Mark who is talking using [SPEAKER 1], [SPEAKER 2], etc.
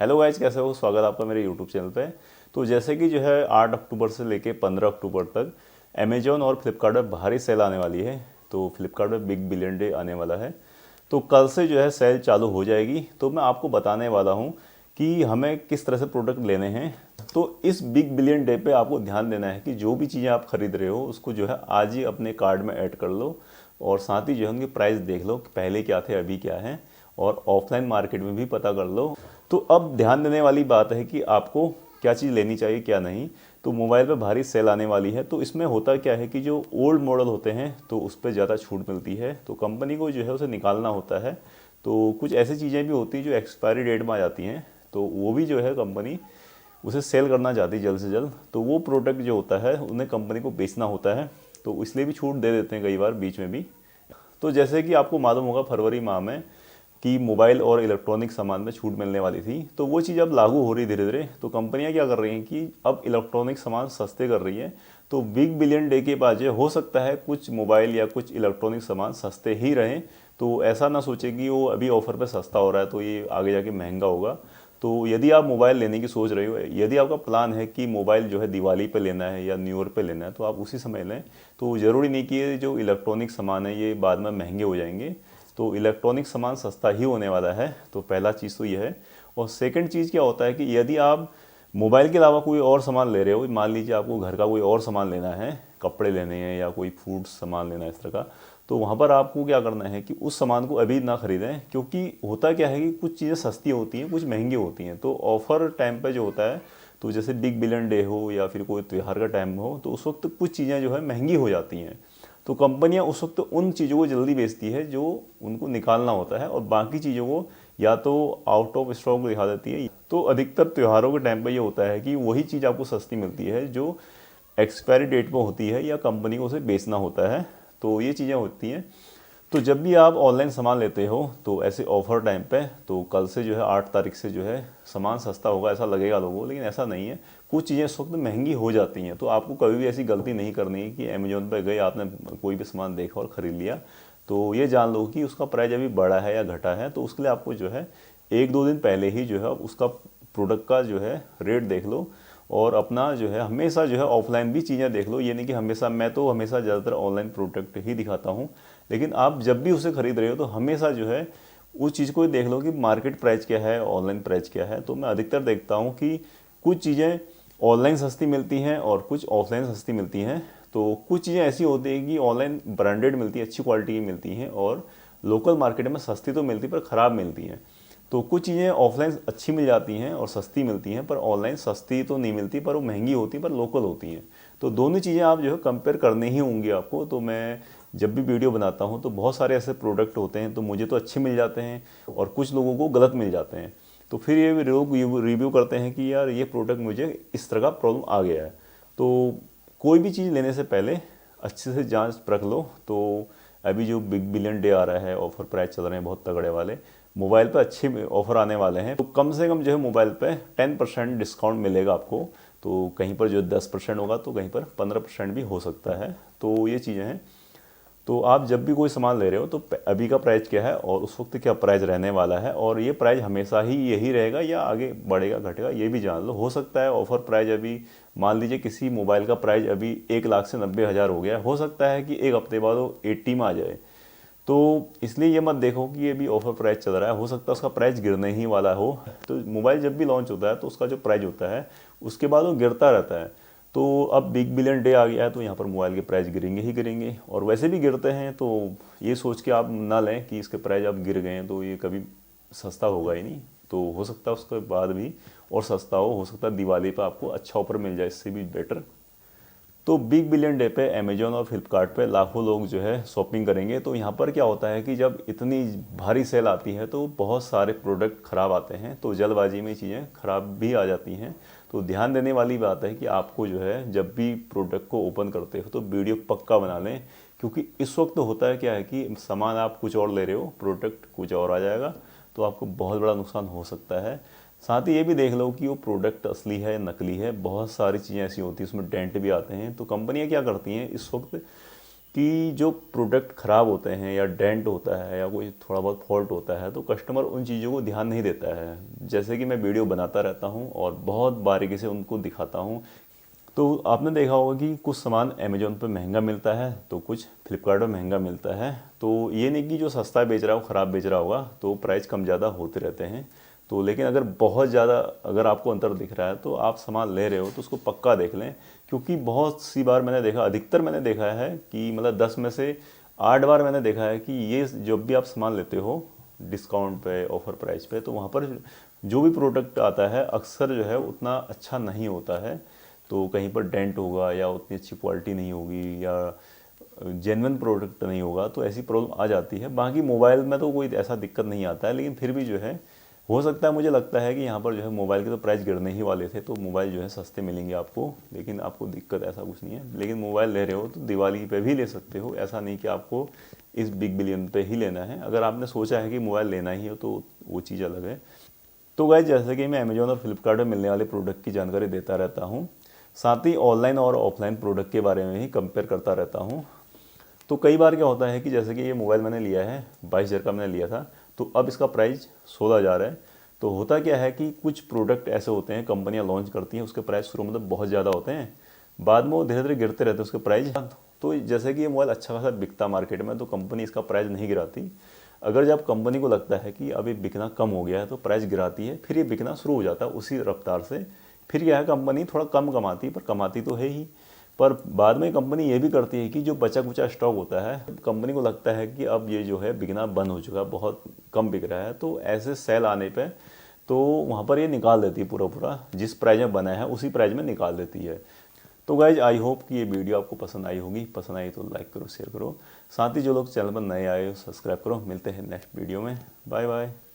[SPEAKER 1] Hello guys, कैसे हो? स्वागत है आपका मेरे यूट्यूब चैनल पे। तो जैसे कि जो है 8 अक्टूबर से लेके 15 अक्टूबर तक अमेजोन और फ्लिपकार्ट में भारी सेल आने वाली है। तो फ्लिपकार्ट में बिग बिलियन डे आने वाला है। तो कल से जो है सेल चालू हो जाएगी। तो मैं आपको बताने वाला हूँ कि हमें किस तरह से प्रोडक्ट लेने हैं। तो इस बिग बिलियन डे पे आपको ध्यान देना है कि जो भी चीज़ें आप खरीद रहे हो उसको जो है आज ही अपने कार्ड में ऐड कर लो, और साथ ही जो है उनके प्राइस देख लो कि पहले क्या थे अभी क्या है, और ऑफलाइन मार्केट में भी पता कर लो। तो अब ध्यान देने वाली बात है कि आपको क्या चीज़ लेनी चाहिए क्या नहीं। तो मोबाइल पे भारी सेल आने वाली है। तो इसमें होता क्या है कि जो ओल्ड मॉडल होते हैं तो उस पर ज़्यादा छूट मिलती है, तो कंपनी को जो है उसे निकालना होता है। तो कुछ ऐसी चीज़ें भी होती हैं जो एक्सपायरी डेट में आ जाती हैं, तो वो भी जो है कंपनी उसे सेल करना चाहती है जल्द से जल्द। तो वो प्रोडक्ट जो होता है उन्हें कंपनी को बेचना होता है, तो इसलिए भी छूट दे देते हैं कई बार बीच में भी। तो जैसे कि आपको मालूम होगा फरवरी माह में कि मोबाइल और इलेक्ट्रॉनिक सामान में छूट मिलने वाली थी, तो वो चीज़ अब लागू हो रही धीरे धीरे। तो कंपनियां क्या कर रही हैं कि अब इलेक्ट्रॉनिक सामान सस्ते कर रही हैं। तो बिग बिलियन डे के बाद जो हो सकता है कुछ मोबाइल या कुछ इलेक्ट्रॉनिक सामान सस्ते ही रहें। तो ऐसा ना सोचें कि वो अभी ऑफर पे सस्ता हो रहा है तो ये आगे जाके महंगा होगा। तो यदि आप मोबाइल लेने की सोच रहे हो, यदि आपका प्लान है कि मोबाइल जो है दिवाली पे लेना है या न्यू ईयर पे लेना है, तो आप उसी समय लें। तो ज़रूरी नहीं कि ये जो इलेक्ट्रॉनिक सामान है ये बाद में महंगे हो जाएंगे। तो इलेक्ट्रॉनिक सामान सस्ता ही होने वाला है। तो पहला चीज़ तो ये है। और सेकंड चीज़ क्या होता है कि यदि आप मोबाइल के अलावा कोई और सामान ले रहे हो, मान लीजिए आपको घर का कोई और सामान लेना है, कपड़े लेने हैं या कोई फूड सामान लेना है इस तरह का, तो वहाँ पर आपको क्या करना है कि उस सामान को अभी ना खरीदें। क्योंकि होता क्या है कि कुछ चीज़ें सस्ती होती हैं, कुछ महंगी होती हैं। तो ऑफ़र टाइम पे जो होता है, तो जैसे बिग बिलियन डे हो या फिर कोई त्यौहार का टाइम हो, तो उस वक्त कुछ चीज़ें जो है महंगी हो जाती हैं। तो कंपनियां उस वक्त उन चीज़ों को जल्दी बेचती है जो उनको निकालना होता है, और बाकी चीज़ों को या तो आउट ऑफ स्टॉक दिखा देती है। तो अधिकतर त्योहारों के टाइम पर ये होता है कि वही चीज़ आपको सस्ती मिलती है जो एक्सपायरी डेट पर होती है या कंपनी को उसे बेचना होता है। तो ये चीज़ें होती हैं। तो जब भी आप ऑनलाइन सामान लेते हो तो ऐसे ऑफर टाइम पे, तो कल से जो है 8 तारीख से जो है सामान सस्ता होगा ऐसा लगेगा लोगों को, लेकिन ऐसा नहीं है। कुछ चीज़ें इस वक्त महंगी हो जाती हैं। तो आपको कभी भी ऐसी गलती नहीं करनी है कि अमेजोन पे गए, आपने कोई भी सामान देखा और ख़रीद लिया। तो ये जान लो कि उसका प्राइस अभी बढ़ा है या घटा है। तो उसके लिए आपको जो है 1-2 दिन पहले ही जो है उसका प्रोडक्ट का जो है रेट देख लो, और अपना जो है हमेशा जो है ऑफलाइन भी चीज़ें देख लो। ये नहीं कि हमेशा, मैं तो हमेशा ज़्यादातर ऑनलाइन प्रोडक्ट ही दिखाता हूँ, लेकिन आप जब भी उसे खरीद रहे हो तो हमेशा जो है उस चीज़ को देख लो कि मार्केट प्राइस क्या है, ऑनलाइन प्राइस क्या है। तो मैं अधिकतर देखता हूँ कि कुछ चीज़ें ऑनलाइन सस्ती मिलती हैं और कुछ ऑफलाइन सस्ती मिलती हैं। तो कुछ चीज़ें ऐसी होती हैं कि ऑनलाइन ब्रांडेड मिलती है, अच्छी क्वालिटी की मिलती हैं, और लोकल मार्केट में सस्ती तो मिलती पर ख़राब मिलती हैं। तो कुछ चीज़ें ऑफलाइन अच्छी मिल जाती हैं और सस्ती मिलती हैं, पर ऑनलाइन सस्ती तो नहीं मिलती, पर वो महंगी होती हैं पर लोकल होती हैं। तो दोनों चीज़ें आप जो है कंपेयर करने ही होंगी आपको। तो मैं जब भी वीडियो बनाता हूँ तो बहुत सारे ऐसे प्रोडक्ट होते हैं, तो मुझे तो अच्छे मिल जाते हैं और कुछ लोगों को गलत मिल जाते हैं। तो फिर ये लोग रिव्यू करते हैं कि यार ये प्रोडक्ट मुझे इस तरह का प्रॉब्लम आ गया है। तो कोई भी चीज़ लेने से पहले अच्छे से जांच परख लो। तो अभी जो बिग बिलियन डे आ रहा है, ऑफर प्राइस चल रहे हैं बहुत तगड़े वाले, मोबाइल पे अच्छे ऑफर आने वाले हैं। तो कम से कम जो है मोबाइल पे 10% डिस्काउंट मिलेगा आपको। तो कहीं पर जो 10% होगा तो कहीं पर 15% भी हो सकता है। तो ये चीज़ें हैं। तो आप जब भी कोई सामान ले रहे हो तो अभी का प्राइस क्या है और उस वक्त क्या प्राइस रहने वाला है, और ये प्राइस हमेशा ही यही रहेगा या आगे बढ़ेगा घटेगा ये भी जान लो। हो सकता है ऑफर प्राइस अभी, मान लीजिए किसी मोबाइल का प्राइस अभी 1 लाख से 90 हज़ार हो गया, हो सकता है कि एक हफ्ते बाद वो 80 में आ जाए। तो इसलिए ये मत देखो कि ये भी ऑफर प्राइस चल रहा है, हो सकता है उसका प्राइस गिरने ही वाला हो। तो मोबाइल जब भी लॉन्च होता है तो उसका जो प्राइस होता है उसके बाद वो गिरता रहता है। तो अब बिग बिलियन डे आ गया है तो यहाँ पर मोबाइल के प्राइस गिरेंगे ही गिरेंगे, और वैसे भी गिरते हैं। तो ये सोच के आप ना लें कि इसके प्राइस अब गिर गए हैं तो ये कभी सस्ता होगा ही नहीं। तो हो सकता है उसके बाद भी और सस्ता हो सकता है दिवाली पर आपको अच्छा ऑफर मिल जाए इससे भी बेटर। तो बिग बिलियन डे पे अमेजोन और फ्लिपकार्ट पे लाखों लोग जो है शॉपिंग करेंगे। तो यहाँ पर क्या होता है कि जब इतनी भारी सेल आती है तो बहुत सारे प्रोडक्ट ख़राब आते हैं, तो जल्दबाजी में चीज़ें ख़राब भी आ जाती हैं। तो ध्यान देने वाली बात है कि आपको जो है जब भी प्रोडक्ट को ओपन करते हो तो वीडियो पक्का बना लें। क्योंकि इस वक्त होता है क्या है कि सामान आप कुछ और ले रहे हो, प्रोडक्ट कुछ और आ जाएगा, तो आपको बहुत बड़ा नुकसान हो सकता है। साथ ही ये भी देख लो कि वो प्रोडक्ट असली है नकली है। बहुत सारी चीज़ें ऐसी होती हैं उसमें डेंट भी आते हैं। तो कंपनियां क्या करती हैं इस वक्त कि जो प्रोडक्ट ख़राब होते हैं या डेंट होता है या कोई थोड़ा बहुत फॉल्ट होता है तो कस्टमर उन चीज़ों को ध्यान नहीं देता है। जैसे कि मैं वीडियो बनाता रहता हूँ और बहुत बारीकी से उनको दिखाता हूँ। तो आपने देखा होगा कि कुछ सामान अमेज़ोन पे महंगा मिलता है तो कुछ फ्लिपकार्ट में महंगा मिलता है। तो ये नहीं कि जो सस्ता बेच रहा है वो ख़राब बेच रहा होगा, तो प्राइस कम ज़्यादा होते रहते हैं। तो लेकिन अगर बहुत ज़्यादा अगर आपको अंतर दिख रहा है तो आप सामान ले रहे हो तो उसको पक्का देख लें, क्योंकि बहुत सी बार मैंने देखा, अधिकतर मैंने देखा है कि मतलब 10 में से 8 बार मैंने देखा है कि ये जब भी आप सामान लेते हो डिस्काउंट पे, ऑफ़र प्राइस पे, तो वहाँ पर जो भी प्रोडक्ट आता है अक्सर जो है उतना अच्छा नहीं होता है। तो कहीं पर डेंट होगा या उतनी अच्छी क्वालिटी नहीं होगी या जेन्युइन प्रोडक्ट नहीं होगा, तो ऐसी प्रॉब्लम आ जाती है। बाकी मोबाइल में तो कोई ऐसा दिक्कत नहीं आता है, लेकिन फिर भी जो है हो सकता है, मुझे लगता है कि यहाँ पर जो है मोबाइल के तो प्राइस गिरने ही वाले थे, तो मोबाइल जो है सस्ते मिलेंगे आपको, लेकिन आपको दिक्कत ऐसा कुछ नहीं है। लेकिन मोबाइल ले रहे हो तो दिवाली पे भी ले सकते हो, ऐसा नहीं कि आपको इस बिग बिलियन पे ही लेना है। अगर आपने सोचा है कि मोबाइल लेना ही हो तो वो चीज़ अलग है। तो गाइस, जैसे कि मैं अमेज़ॉन और फ्लिपकार्ट में मिलने वाले प्रोडक्ट की जानकारी देता रहता हूँ, साथ ही ऑनलाइन और ऑफलाइन प्रोडक्ट के बारे में ही कंपेयर करता रहता हूँ। तो कई बार क्या होता है कि जैसे कि ये मोबाइल मैंने लिया है 22,000 का मैंने लिया था, तो अब इसका प्राइस 16,000 है। तो होता क्या है कि कुछ प्रोडक्ट ऐसे होते हैं, कंपनियां लॉन्च करती हैं, उसके प्राइस शुरू मतलब बहुत ज़्यादा होते हैं, बाद में वो धीरे धीरे गिरते रहते हैं उसके प्राइस। तो जैसे कि ये मोबाइल अच्छा खासा बिकता मार्केट में, तो कंपनी इसका प्राइस नहीं गिराती। अगर जब कंपनी को लगता है कि अब ये बिकना कम हो गया है तो प्राइस गिराती है, फिर ये बिकना शुरू हो जाता है उसी रफ्तार से। फिर क्या है, कंपनी थोड़ा कम कमाती, पर कमाती तो है ही। पर बाद में कंपनी ये भी करती है कि जो बचा कुचा स्टॉक होता है, कंपनी को लगता है कि अब ये जो है बिकना बंद हो चुका है, बहुत कम बिक रहा है, तो ऐसे सेल आने पे तो वहाँ पर ये निकाल देती है पूरा पूरा, जिस प्राइस में बना है उसी प्राइस में निकाल देती है। तो गाइज, आई होप कि ये वीडियो आपको पसंद आई होगी। पसंद आई तो लाइक करो, शेयर करो, साथ ही जो लोग चैनल पर नए आए हो सब्सक्राइब करो। मिलते हैं नेक्स्ट वीडियो में। Bye bye.